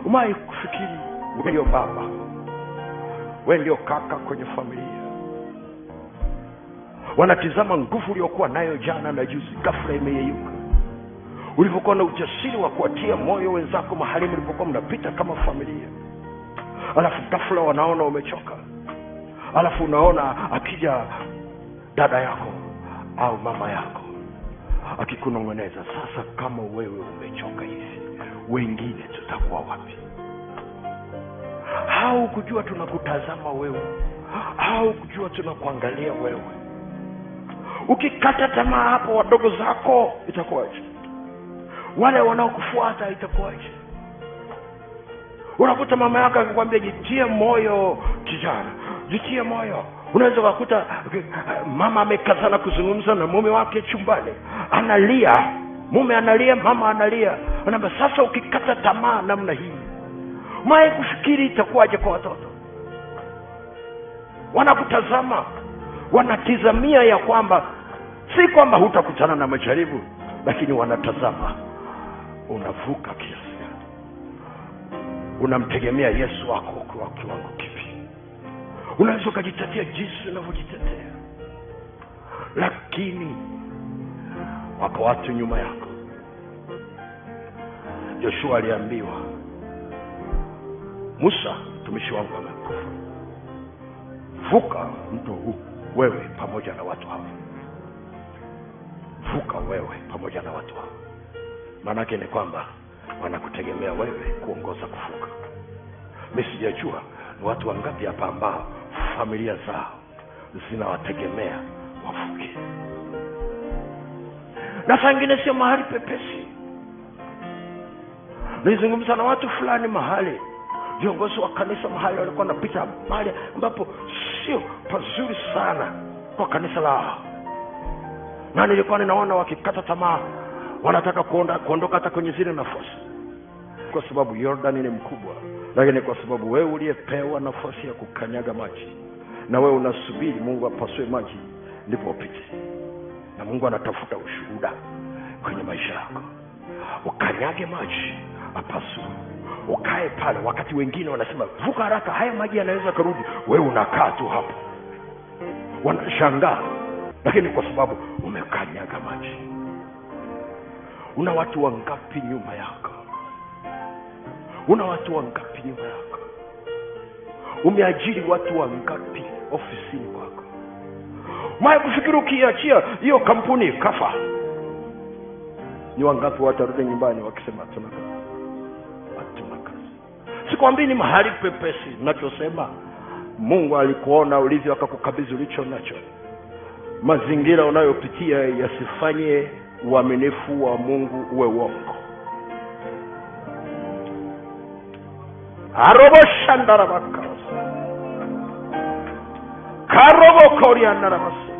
Umewahi kufikiri wewe ndio baba, wewe ndio kaka kwenye familia, wanatizama nguvu uliyokuwa nayo jana na juzi, ghafla imeyeyuka. Ulipokuwa na ujasiri wa kuwatia moyo wenzako mahali mlipokuwa mnapita kama familia, alafu ghafla wanaona umechoka. Alafu unaona akija dada yako au mama yako akikunong'oneza, sasa kama wewe umechoka hivi, wengine tutakuwa wapi? Au kujua tunakutazama wewe, au kujua tunakuangalia wewe. Ukikata tamaa hapo, wadogo zako itakuwaje? Wale wanaokufuata itakuwaje? Unakuta mama yako akikwambia jitie moyo kijana, jitie moyo. Unaweza kukuta mama amekazana kuzungumza na mume wake chumbani, analia, mume analia, mama analia. Anaambia sasa ukikata tamaa namna hii, mwae kufikiri itakuwaje kwa watoto? Wanakutazama, wanatizamia ya kwamba si kwamba hutakutana na majaribu, lakini wanatazama unavuka kiasi gani, unamtegemea Yesu wako kwa kiwango kipi. Unaweza kujitetea jinsi unavyojitetea, lakini wako watu nyuma yako. Joshua aliambiwa, Musa mtumishi wangu amekufa, vuka mto huu wewe pamoja na watu hawa. Vuka wewe pamoja na watu hawa. Maana yake ni kwamba wanakutegemea wewe kuongoza kuvuka. Mimi sijajua ni watu wangapi hapa ambao familia zao zinawategemea wavuke. Na sangine sio mahali pepesi. Nilizungumza na watu fulani mahali, viongozi wa kanisa mahali, walikuwa wanapita mahali ambapo sio pazuri sana kwa kanisa lao. Na nilikuwa ninaona wakikata tamaa, wanataka kuondoka hata kwenye zile nafasi, kwa sababu Yordani ni mkubwa. Lakini kwa sababu wewe uliyepewa nafasi ya kukanyaga maji, na wewe unasubiri Mungu apasue maji ndipo upite. Na Mungu anatafuta ushuhuda kwenye maisha yako. Ukanyage maji, apasue, ukae pale wakati wengine wanasema vuka haraka, haya maji yanaweza kurudi. Wewe unakaa tu hapo, wanashangaa, lakini kwa sababu umekanyaga maji. Una watu wangapi nyuma yako? Una watu wangapi nyuma yako? Umeajiri watu wangapi ofisini kwako? Mwae kufikiri ukiachia hiyo kampuni kafa, ni wangapi watarudi nyumbani wakisema hatuna kazi? Sikwambii ni mahali pepesi. Ninachosema, Mungu alikuona ulivyo akakukabidhi ulicho nacho. Mazingira unayopitia yasifanye uaminifu wa Mungu uwe uongo. Arobo shandara bakasa, karobo koria narabasa.